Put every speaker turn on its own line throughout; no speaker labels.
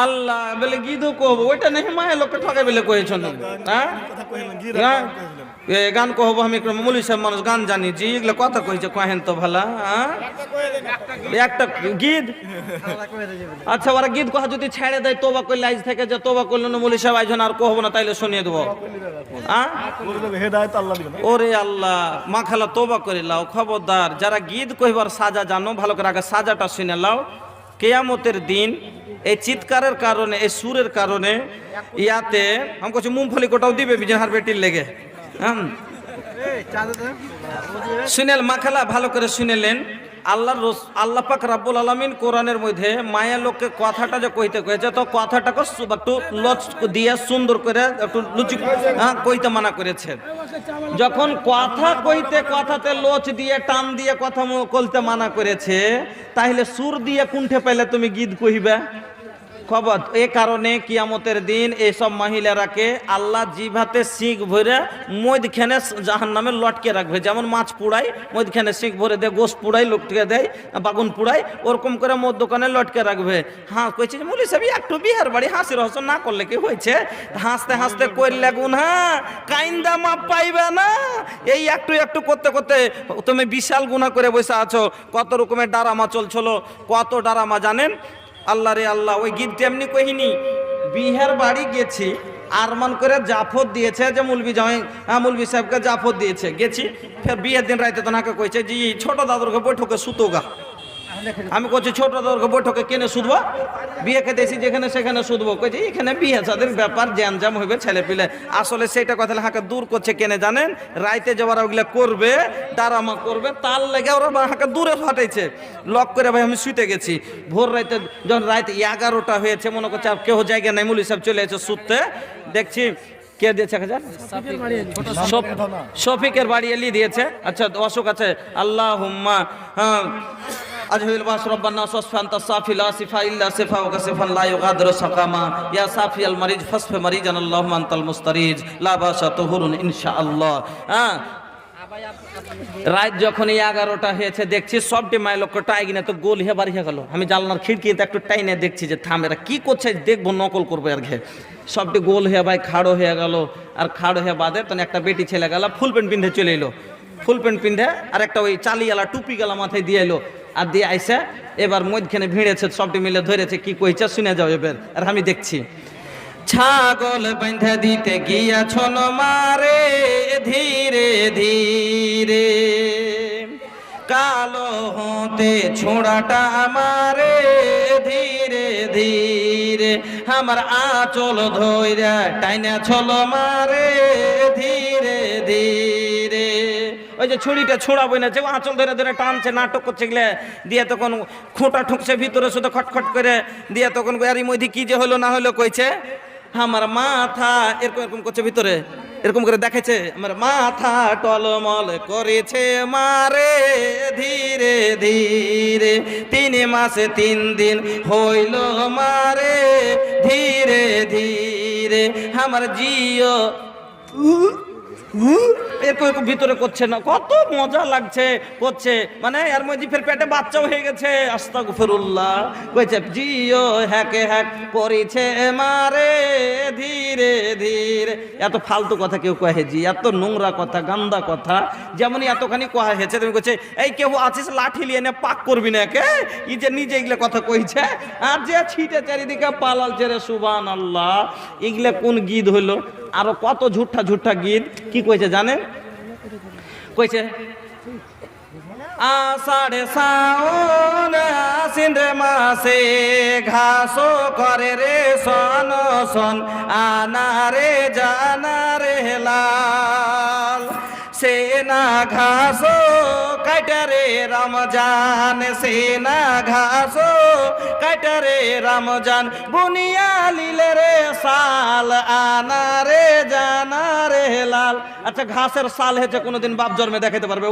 আল্লাহ বলে গীতও কহব ওইটা নাকি মায়ের লোককে ঠকাই বলে কয়েছেন। হ্যাঁ গান কহবো আমি মৌলী সাহেব মানুষ গান জানি জি এগুলো কথা কইছে কহেন তো ভালা। একটা গীত আচ্ছা ওরা গীত কথা যদি ছেড়ে দেয় তোবা করলে আজ থেকে যে তোবা করলো না মৌলী সাহেব আইজন আর কহবো না তাইলে শুনিয়ে দেবো। ওরে আল্লাহ মা খালা তোবা করে লাও খবরদার যারা গীত কইবার সাজা জানো ভালো করে আগে সাজাটা শুনে লাও। কেয়ামতের দিন এই চিৎকারের কারণে এই সুরের কারণে ইয়াতে আমি বলছি মুমফলি কোটাও দিবে বিজহার বেটির লেগে। শুনেল মাখালা ভালো করে শুনেলেন আল্লাহ পাক রাব্বুল আলামিন কোরআনের মধ্যে মায়া লোককে কথাটা যে কইতে কয়েছে তো কথাটাকে একটু লচ দিয়ে সুন্দর করে একটু লুচি কইতে মানা করেছে। যখন কথা কইতে কথাতে লোচ দিয়ে টান দিয়ে কথা বলতে মানা করেছে তাহলে সুর দিয়ে কুণ্ঠে পাইলে তুমি গীত কইবে খবর। এ কারণে কিয়ামতের দিন এইসব মহিলারাকে আল্লাহ জিভাতে শিখ ভরে মধ্যখানে জাহান্নামে লটকে রাখবে। যেমন মাছ পুড়াই মধ্যখানে শিখ ভরে দেয়, গোশ পুড়াই লোকটিকে দেয়, বাগুন পুড়াই ওরকম করে মদ দোকানে লটকে রাখবে। হ্যাঁ কইছে মৌলী সাহেব একটু বিহার বাড়ি হাসি রহস্য না করলে কি হয়েছে, হাসতে হাসতে করলে গুণ হ্যাঁ কাইন্দা মাপ পাইবে না। এই একটু একটু করতে করতে তুমি বিশাল গুনাহ করে বসে আছো। কত রকমের ডারামা চলছিল, কত ডারামা জানেন। আল্লাহ রে আল্লাহ ওই গীতটা এমনি কহিনি বিহার বাড়ি গেছি আরমান করে জাফর দিয়েছে যে মুলবি জামাই মুলবি সাহেবকে জাফর দিয়েছে গেছি। ফের বিয়ের দিন রাইতে তো নাকে কইছে জি ছোট দাদুরকে বৈঠকে সুতোগা। আমি কইছি ছোট দাদুরকে বৈঠকে কেনে শুধবো, বিয়েকে দেখছি যেখানে সেখানে শুধবো। কইছি এখানে বিয়ে সাদের ব্যাপার জ্যামজাম হইবে ছেলে পিলে। আসলে সেটা কথা হাঁকে দূর করছে কেনে জানেন, রাইতে যাওয়ার ওগুলা করবে ডারামা করবে তার লেগে ওরা হাঁকে দূরে ফাটাইছে লক করে। ভাই আমি শুইতে গেছি ভোর রাইতে যখন রাইতে 11টা হয়েছে মনে করছে আর কেউ জায়গা নাই মুলি সাহেব চলে এসে শুতে দেখছি কে দিয়েছে শফিকের বাড়ি এলি দিয়েছে। আচ্ছা অশোক আছে আল্লাহ হুম্মা হ্যাঁ আজহিল বাস রব্বানা সাসফান্তা সাফিলা সিফা ইল্লা সিফা ওয়া সিফান লা ইউগাদিরু সাকামা ইয়া সাফিয়াল মারিজ ফাসফা মারিজান আল্লাহুম্মা আনতাল মুস্তারিজ লা বাসা তুহুরুন ইনশাআল্লাহ। হ্যাঁ রাত যখন 11টা হয়েছে দেখছি সবটি মায়ের লোক টাইগিনে তো গোল হয়ে বাড়ি গেল। আমি জানলার খিড়কিতে একটু টাইনে দেখছি যে থাম এরা কি করছে দেখবো নকল করবো আর ঘে। সবটি গোল হয়ে ভাই খাড়ো হয়ে গেল। আর খাড়ো হয়ে বাদে তখন একটা বেটি ছেলে গেল ফুল প্যান্ট পিন্ধে চলে এলো, ফুল প্যান্ট পিন্ধে আর একটা ওই চালিয়ালা টুপি গেলা মাথায় দিয়ে এলো আর দিয়ে আইসে এবার মধ্যখানে ভিড়েছে সবটি মিলে ধরেছে কি কইছে শুনে যাও এবার। আর আমি দেখছি ছাগল বাঁধা দিতে গিয়াছন মারে ধীরে ধীরে কালো হতে ছোড়াটা আমারে ধীরে ধীরে আমার আঁচল ধইরা টাইনা ছল মারে ধীরে ধীরে। ওই যে ছুরিটা ছোড়াবো না যে আঁচল ধরে ধরে টানছে নাটক করছে গেলে দিয়ে তখন খোঁটা ঠুকছে ভিতরে শুধু খটখট করে দিয়ে তখন এরই মধ্যে কি যে হলো না হলো কইছে আমার মাথা এরকম এরকম করছে ভিতরে এরকম করে দেখেছে আমার মাথা টলমল করেছে মারে ধীরে ধীরে 3 মাসে 3 দিন হইল মারে ধীরে ধীরে আমার জিও এরকম ভিতরে করছে না কত মজা লাগছে করছে মানে এর মধ্যে ফের পেটে বাচ্চাও হয়ে গেছে। আস্তাগফিরুল্লাহ কইছে জিও হ্যাকে হ্যাক করেছে মারে ধীরে ধীরে। এত ফালতু কথা কেউ কহে জি, এত নোংরা কথা গান্দা কথা যেমনই এতখানি কয়া হয়েছে। তুমি কইছে এই কেউ আছিস লাঠি লিয়ে নে পাক করবি না কে ই যে নিজে এগুলো কথা কইছে আর যে ছিটে চারিদিকে পালালছে রে সুবহানাল্লাহ। এগুলা কোন গীত হইলো? আরো কত ঝুঠা ঝুঠা গীত কি কইছে জানেন? কইছে আষাঢ়ে শ্রাবণ আশ্বিন মাসে ঘাসো করে রে সন সন আনারে জানারে লাল সেনা ঘাসো কাটারে রমজান সেনা ঘাসো কাটারে রমজান বুনিয়া লিলে রে সাল আনারে জানারে লাল। আচ্ছা ঘাসের সাল হয়েছে কোনোদিন বাপ জন্মে দেখাতে পারবে?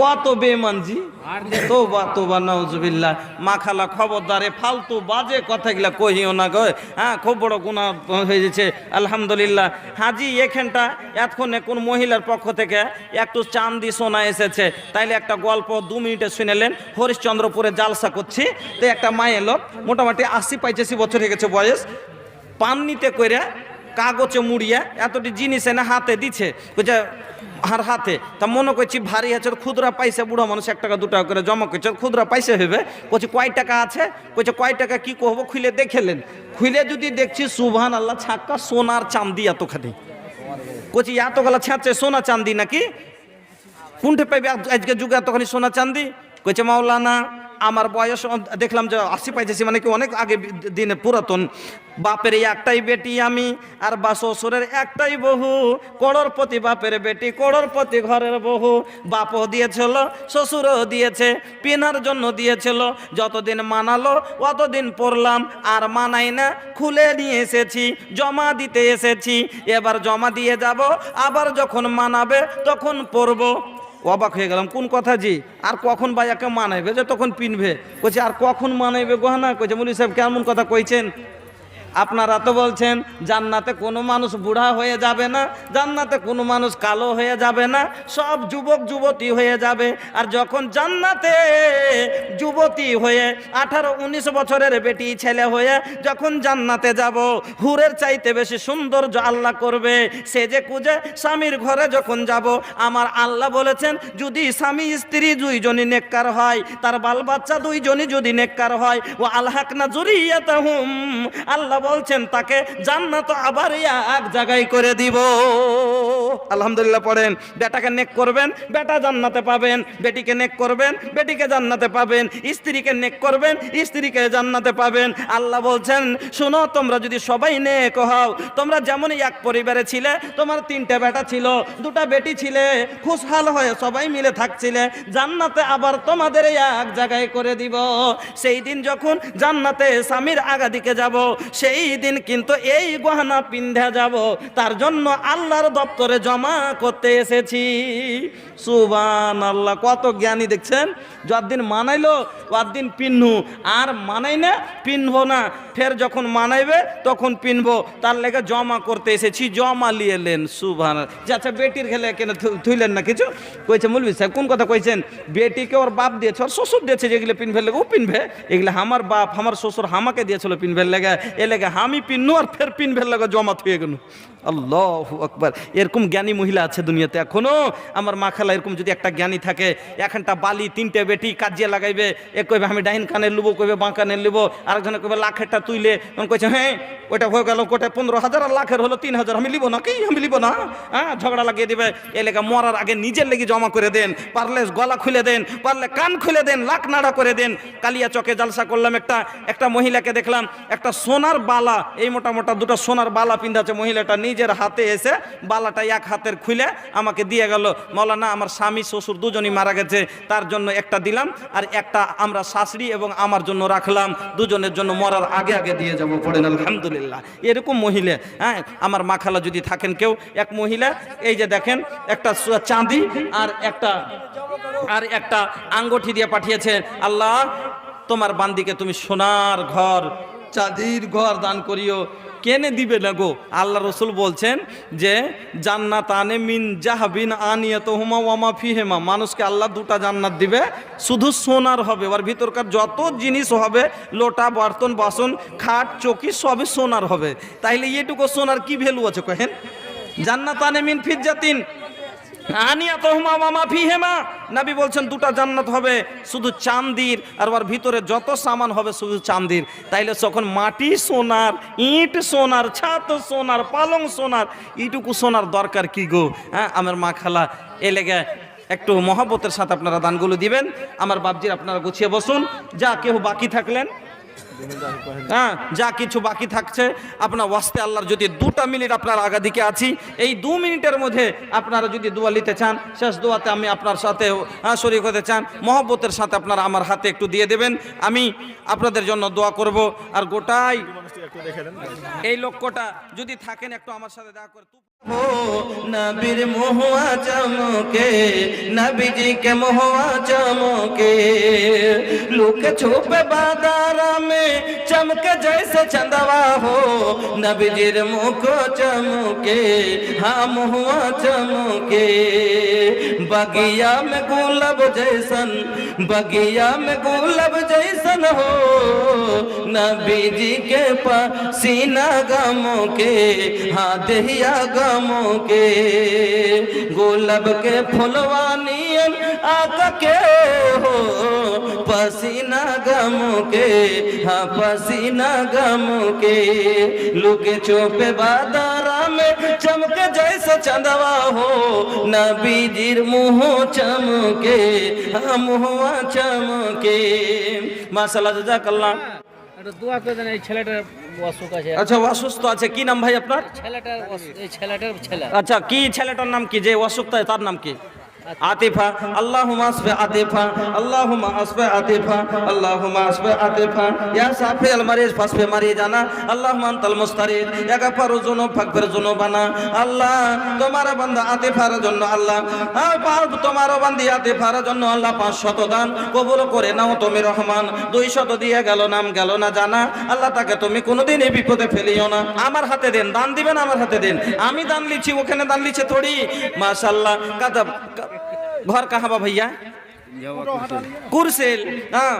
কত বেমান জি, তোবা তোবা নাউজুবিল্লাহ। মা খালা খবরদারে ফালতু বাজে কথাগুলা কহিও না গো। হ্যাঁ, খুব বড় গুনাহ হয়ে যাচ্ছে। আলহামদুলিল্লাহ হাজি এখানটা এতক্ষণে কোন মহিলার পক্ষ থেকে একটু চান্দি সোনা এসেছে, তাইলে একটা গল্প 2 মিনিটে শুনেলেন। হরিশ্চন্দ্রপুরে জালসা করছি, তো একটা মায়ের লোক মোটামুটি 80-85 বছর হয়ে গেছে বয়স, পান নিতে কইরা কাগজে মুড়িয়ে এতটি জিনিস এনে হাতে দিচ্ছে, বুঝছে আর হাতে তা মনে করছি ভারী আছে, খুদরা পয়সা, বুড়ো মানুষ 1 টাকা 2 টাকা করে জমা করছে, খুদরা পয়সা হবে। বলছি কয় টাকা আছে? বলছে কয় টাকা কি কহবো, খুলে দেখেলেন। খুলে যদি দেখছি সুবহান আল্লাহ, ছাক্কা সোনার চান্দি এতখানি। বলছি এতগুলা ছাঁচে সোনা চান্দি নাকি? কোনটা পাইবে আজকে যুগে এতখানি সোনা চান্দি? কইছে মাওলানা আমার বয়স দেখলাম যে 80-85, মানে কি অনেক আগে দিনে পুরাতন। বাপের একটাই বেটি আমি, আর বা শ্বশুরের একটাই বহু, করোড়পতি বাপের বেটি, করোড়পতি ঘরের বহু। বাপও দিয়েছিল, শ্বশুরও দিয়েছে, পেনার জন্য দিয়েছিল। যতদিন মানালো অতদিন পড়লাম, আর মানাই না, খুলে নিয়ে এসেছি, জমা দিতে এসেছি। এবার জমা দিয়ে যাব, আবার যখন মানাবে তখন পড়বো। অবাক হয়ে গেলাম, কোন কথা জি? আর কখন ভাইয়াকে মানাইবে যে তখন পিনবে? কইছে আর কখন মানাইবে গহনা? কইছে মৌলভী সাহেব কেমন কথা কইছেন? আপনারা তো বলছেন জান্নাতে কোনো মানুষ বুড়া হয়ে যাবে না, জান্নাতে কোনো মানুষ কালো হয়ে যাবে না, সব যুবক যুবতী হয়ে যাবে। আর যখন জান্নাতে যুবতী হয়ে 18-19 বছরের বেটি ছেলে হয়ে যখন জান্নাতে যাব, হুরের চাইতে বেশি সৌন্দর্য আল্লাহ করবে। সেজে কুজে স্বামীর ঘরে যখন যাব, আমার আল্লাহ বলেছেন যদি স্বামী স্ত্রী 2 জনই নেককার হয়, তার বাল বাচ্চা 2 জনই যদি নেককার হয়, ও আলহাকনা যুরিয়াতাহুম, আল্লাহ বলছেন তাকে জান্নাত আবার এক জায়গায় করে দিব। আলহামদুলিল্লাহ পড়েন। বেটাকে নেক করবেন, বেটা জান্নাতে পাবেন। বেটিকে নেক করবেন, বেটিকে জান্নাতে পাবেন। স্ত্রীকে নেক করবেন, স্ত্রীকে জান্নাতে পাবেন। আল্লাহ বলছেন শোনো, তোমরা যদি সবাই নেক হও, তোমরা যেমন এক পরিবারে ছিলে, তোমার 3টা বেটা ছিল, 2টা বেটি ছিলে, খুশহাল হয়ে সবাই মিলে থাকছিলে, জান্নাতে আবার তোমাদের এক জায়গায় করে দিব। সেই দিন যখন জান্নাতে স্বামীর আগা দিকে যাব, সেই দিন কিন্তু এই গহনা পিন্ধা যাব, তার জন্য আল্লাহর দপ্তরে জমা করতে এসেছি। সুবহানাল্লাহ, কত জ্ঞানী দেখছেন। যতদিন মানাইলো ওদিন পিনহু, আর মানাই না পিনবো না। ফের যখন মানাইবে তখন পিনবো, তার লেগে জমা করতে এসেছি। জমা লিয়েলেন। সুবহানাল্লাহ। আচ্ছা বেটির খেলে কেন থুইলেন না কিছু? কইছে মৌলভী সাহেব কোন কথা কইছেন? বেটিকে ওর বাপ দিয়েছে, ওর শ্বশুর দিয়েছে, যেগুলো পিনভের লেগে ও পিনবে। এগুলো আমার বাপ আমার শ্বশুর আমাকে দিয়েছিল পিনভের লেগে, এ লেগে আমি পিনু, আর ফের পিনভের লেগে জমা থুয়ে গেল। আল্লাহু আকবার। এরকম জ্ঞানী মহিলা আছে দুনিয়াতে এখনো। আমার মা খালা এরকম যদি একটা জ্ঞানী থাকে, এখানটা বালি 3টে বেটি কাজিয়ে লাগাইবে, এ কইবে আমি ডাইন কানের লুবো, কইবে বাঁ কানের লিবো, আরেকজনে কইবে লাখেরটা তুইলে, কইছে হ্যাঁ ওইটা হয়ে গেল, কোটা 15,000, আর লাখের হলো 3,000, আমি লিবো না, কি আমি লিবো না। হ্যাঁ, ঝগড়া লাগিয়ে দিবে। এ লেগে মরার আগে নিজের লেগে জমা করে দেন, পারলে গলা খুলে দেন, পারলে কান খুলে দেন, লাখ নাড়া করে দেন। কালিয়া চকে জালসা করলাম, একটা মহিলাকে দেখলাম একটা সোনার বালা, এই মোটা মোটা 2টা সোনার বালা পিন্ধাচ্ছে। মহিলাটা নিজের হাতে এসে বালাটা এক হাতের খুলে আমাকে দিয়ে গেল। মাওলানা আমার স্বামী শ্বশুর 2 জনই মারা গেছে, তার জন্য একটা দিলাম, আর একটা আমরা শাশুড়ি এবং আমার জন্য রাখলাম, 2 জনের জন্য মরার আগে আগে দিয়ে যাব। পড়েন আলহামদুলিল্লাহ। এরকম মহিলা, হ্যাঁ আমার মা খালা যদি থাকেন কেউ, এক মহিলা এই যে দেখেন একটা চাঁদি আর একটা আঙ্গুঠি দিয়ে পাঠিয়েছে। আল্লাহ তোমার বান্দিকে তুমি সোনার ঘর, চাঁদির ঘর দান করিও। কেনে দিবে না গো? আল্লাহ রসুল বলছেন যে জান্নাতানে মিন জাহাবিন আনিয়াতুহুমা ওয়া মা ফিহিমা, মানুষকে আল্লাহ 2টা জান্নাত দিবে, শুধু সোনার হবে, ওর ভিতরকার যত জিনিস হবে, লোটা বর্তন বাসন খাট চৌকি সবই সোনার হবে। তাইলে এটুকু সোনার কি ভ্যালু আছে কহেন? জান্নাতানে মিন ফিজ্জাতিন আনিয়াতুহুমা ওয়া মা ফিহিমা, নবী বলছেন 2টা জান্নাত হবে শুধু চাঁদির, আর ওর ভিতরে যত সামান হবে শুধু চাঁদির। তাইলে যখন মাটি সোনার, ইট সোনার, ছাদ সোনার, পালং সোনার, এইটুকু সোনার দরকার কি গো? হ্যাঁ আমার মা খালা, এ লেগে একটু মহব্বতের সাথে আপনারা দানগুলো দিবেন। আমার বাপজির আপনারা গুছিয়ে বসুন। যা কেউ বাকি থাকলেন হ্যাঁ, যা কিছু বাকি থাকছে আপনার ওয়াস্তে আল্লাহর যদি 2টা মিনিট আপনার আগা দিকে আছি, এই 2 মিনিটের মধ্যে আপনারা যদি দোয়া নিতে চান, শেষ দোয়াতে আমি আপনার সাথে শরীক হতে চান, মহব্বতের সাথে আপনারা আমার হাতে একটু দিয়ে দেবেন, আমি আপনাদের জন্য দোয়া করব। আর গোটাই এই লক্ষ্যটা যদি থাকেন একটু আমার সাথে দেখা করে हो नबीर महुआ चमके, नबी जी के महुआ चमके, लुक छुपे बादारा में चमके जैसे चंदवा हो, नबी जीर मुख चमके, हाँ महुआ चमके, बगिया में गुलाब जैसन, बगिया में गुलाब जैसन हो, नबी जी के पसीना गमों के, हाँ दहिया गमों के, गुलाब के फुलवानियन आका के हो, पसीना गमों के, हाँ पसीना गमों के, लुके छुपे बादारा में चमके जैसे चंदवा हो, नबी जीर मुँह चमके, हाँ मुँह चमके। माशाल्लाह জাযাকাল্লাহ।
এটা দোয়া করে দেন এই ছেলেটার অসুখ আছে।
আচ্ছা, অসুস্থ আছে, কি নাম ভাই আপনার?
ছেলেটার ছেলে।
আচ্ছা, কি ছেলেটার নাম কি, যে অসুস্থ তার নাম কি? आतिफा। अल्लाहुम्मा अस्फे आतिफा, अल्लाहुम्मा अस्फे आतिफा, अल्लाहुम्मा अस्फे आतिफा, या साफे अल मरीज फस्फे मरीजाना, अल्लाहुम्मा अंतल मुस्तारिद, या गफारु जुनूब फगफिर जुनूबाना। अल्लाह तुम्हारा बंदा आतिफार জন্য আল্লাহ, তোমার বান্দি আতিফার জন্য আল্লাহ 500 দান কবুল করে নাও তুমি রহমান। 200 দিয়ে গেল, নাম গেল না জানা, আল্লাহ তাকে তুমি কোনোদিন এই বিপদে ফেলিও না। আমার হাতে দেন, দান দিবেন আমার হাতে দেন, আমি দান লিছি, ওখানে দান লিছে থোড়ি। মাশাআল্লাহ। কাদা घर कहाँ बा भैया? कुरसेल। हाँ,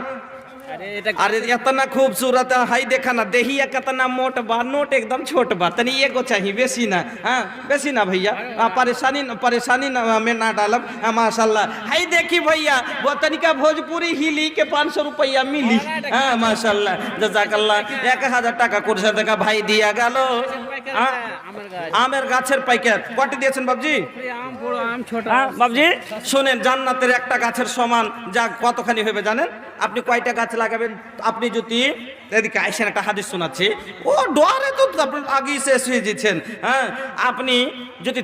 अरे इतना खूबसूरत हाई देखा ना, देहिया कितना मोट बा, नोट एकदम छोट बा, तनी एगो चाहिए, बेसी ना। हाँ बेसी ना भैया, परेशानी में ना डालब। माशाल्लाह। हाई देखी भैया, वो तनिका भोजपुरी हिली के 500 रुपया मिली। हाँ माशाल्लाह, जजाकल्लाह। 1000 টাকা কুরসে দেখা ভাই দিয়া গেল। আমের গাছের পাইকার কত দিয়েছেন বাবজি?
আম বড়, আম ছোট।
বাবজি শুনেন, জান্নাতের একটা গাছের সমান যা কতখানি হবে জানেন? আপনি কয়টা গাছ লাগাবেন? আপনি যদি এদিকে আইসেন, একটা হাদিস শোনাচ্ছি, ও ডরে তো আপনি আগেই শেষ হয়ে যাচ্ছেন। হ্যাঁ, আপনি যদি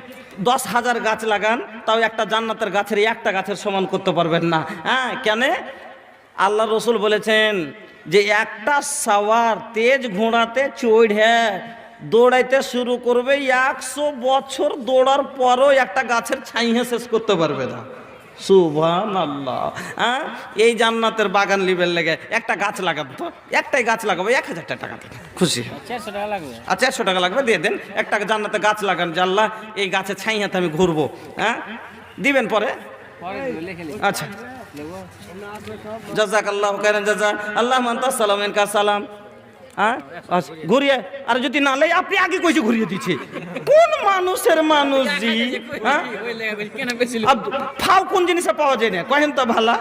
10,000 গাছ লাগান, তাও একটা জান্নাতের গাছের একটা গাছের সমান করতে পারবেন না। হ্যাঁ, কেন? আল্লাহ রসুল বলেছেন যে একটা সাওয়ার তেজ ঘোড়াতে চড়ে দৌড়াইতে শুরু করবে, 100 বছর দৌড়ার পরও একটা গাছের ছাইয়ে শেষ করতে পারবে না। সুবহানাল্লাহ। হ্যাঁ, এই জান্নাতের বাগান লিবের লেগে একটা গাছ লাগাবো, তো একটাই গাছ লাগাবো, 1000 টাকা দেবেন, খুশি।
400 টাকা লাগবে।
আর 400 টাকা লাগবে, দিয়ে দেন। একটা জান্নাতে গাছ লাগান, যে আল্লাহ এই গাছের ছাইয়াতে আমি ঘুরবো। হ্যাঁ, দিবেন পরে। আচ্ছা, জাযাকাল্লাহু খাইরান জাযা। আল্লাহুম্মা আনতাস সালাম ওয়া মিনকাস সালাম। হ্যাঁ, ঘুরিয়ে। আর যদি না লাই, আপনি আগে কইছে ঘুরিয়ে দিচ্ছে, কোন মানুষের মানুষ জি? হ্যাঁ, ফাও কোন জিনিসে পাওয়া যায় না কহেন তো ভালা?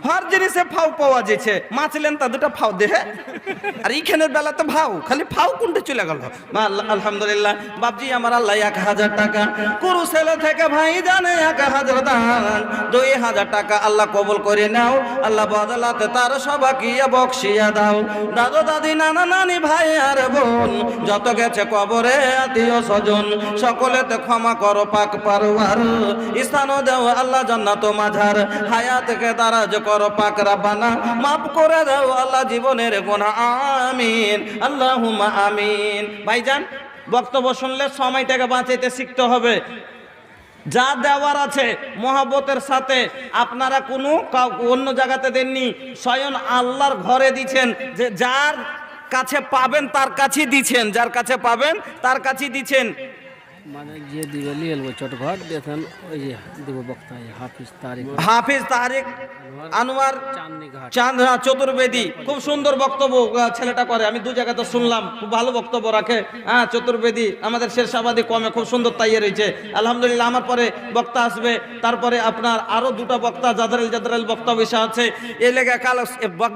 हर जिनिसे फाव पावा जाइछे, माछ लेन ता दुटा फाव देहे, আর এইখানের বেলা তো ভাও, খালি ফাও কোনটা চলে গেল। আলহামদুলিল্লাহ। বাপজি আমার আল্লাহ 1000 টাকা কুরুসেল থেকে ভাই জানে 1000 দান, 2000 টাকা আল্লাহ কবুল করে নাও। আল্লাহ বদলাতে তার সবাইকে বকশিয়া দাও। দাদু দাদি নানা নানি ভাই আর বোন যত গেছে কবরে আত্মীয় স্বজন, সকলেতে ক্ষমা করো পাক পারওয়ার, স্থানও দাও আল্লাহ জান্নাত মাঝার, হায়াতকে দারাজ করো পাক রাব্বানা, মাফ করে দাও আল্লাহ জীবনের গুনাহ। আমিন, আল্লাহুম্মা আমিন। ভাইজান, বক্তব্য শুনলে সময়টাকে বাঁচাইতে শিখতে হবে। যা দেওয়ার আছে মহব্বতের সাথে, আপনারা কোনো অন্য জায়গাতে দেননি, স্বয়ং আল্লাহর ঘরে দিচ্ছেন। যে যার কাছে পাবেন তার কাছেই দিচ্ছেন, যার কাছে পাবেন তার কাছেই দিচ্ছেন।
মানে যে দিবে নিয়ে এলবো চটঘট দেখেন, ওই যে দেব বক্তা
হাফিজ তারিক আনোয়ার চাঁদ চতুর্বেদী, খুব সুন্দর বক্তব্য ছেলেটা করে। আমি 2 জায়গাতে শুনলাম, খুব ভালো বক্তব্য রাখে। হ্যাঁ, চতুর্বেদী আমাদের শেরশাবাদী কমে খুব সুন্দর তাইয়ে রয়েছে। আলহামদুলিল্লাহ। আমার পরে বক্তা আসবে, তারপরে আপনার আরো 2টা বক্তা জাদরাইল বক্তা বসে আছে। এই লেগে কাল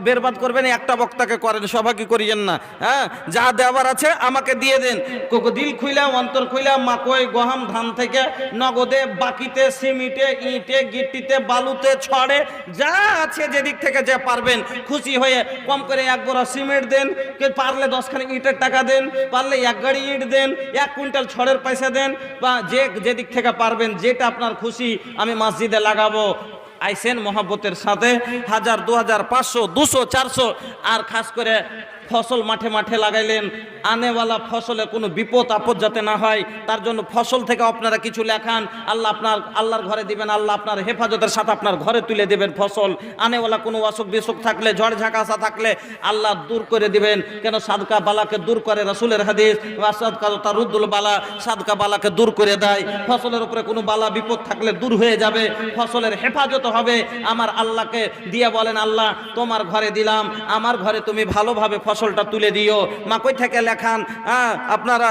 বেরবাদ করবেন, একটা বক্তাকে করেন, সবাইকে করিয়েন না। হ্যাঁ, যা দেওয়ার আছে আমাকে দিয়ে দেন, দিল খুইলা অন্তর খুইলা মাকই গহম ধান থেকে নগদে বাকিতে সিমিটে ইটে গিট্টিতে বালুতে ছড়ে যা আছে যেদিক থেকে যে পারবেন খুশি হয়ে কম করে এক বোরা সিমেন্ট দেন, পারলে 10খানি ইটের টাকা দেন, পারলে এক গাড়ি ইট দেন, 1 কুইন্টাল ছড়ের পয়সা দেন, বা যেদিক থেকে পারবেন যেটা আপনার খুশি আমি মসজিদে লাগাবো। আইসেন মহব্বতের সাথে 1000 2000 500 200 400 আর খাস করে ফসল মাঠে মাঠে লাগাইলেন, আনেওয়ালা ফসলে কোনো বিপদ আপদ যাতে না হয় তার জন্য ফসল থেকে আপনারা কিছু লেখান, আল্লাহর ঘরে দিবেন, আল্লাহ আপনার হেফাজতের সাথে আপনার ঘরে তুলে দেবেন ফসল। আনেওয়ালা কোনো অসুখ বিসুখ থাকলে ঝড় ঝাঁকাশা থাকলে আল্লাহ দূর করে দিবেন, কেন সাদকা বালাকে দূর করে রাসূলের হাদিস, সাদকা তারুদ্দুল বালা, সাদকা বালাকে দূর করে দেয়। ফসলের উপরে কোনো বালা বিপদ থাকলে দূর হয়ে যাবে, ফসলের হেফাজত হবে। আমার আল্লাহকে দিয়ে বলেন, আল্লাহ তোমার ঘরে দিলাম, আমার ঘরে তুমি ভালোভাবে ফসলটা তুলে দিও। মাকই থেকে লেখান, আপনারা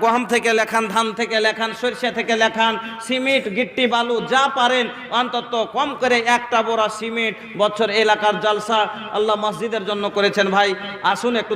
গহম থেকে লেখান, ধান থেকে লেখান, সরিষা থেকে লেখান, সিমেন্ট গিট্টি বালু যা পারেন অন্তত কম করে একটা বোরা সিমেন্ট বছর এলাকার জালসা আল্লাহ মসজিদের জন্য করেছেন। ভাই আসুন একটু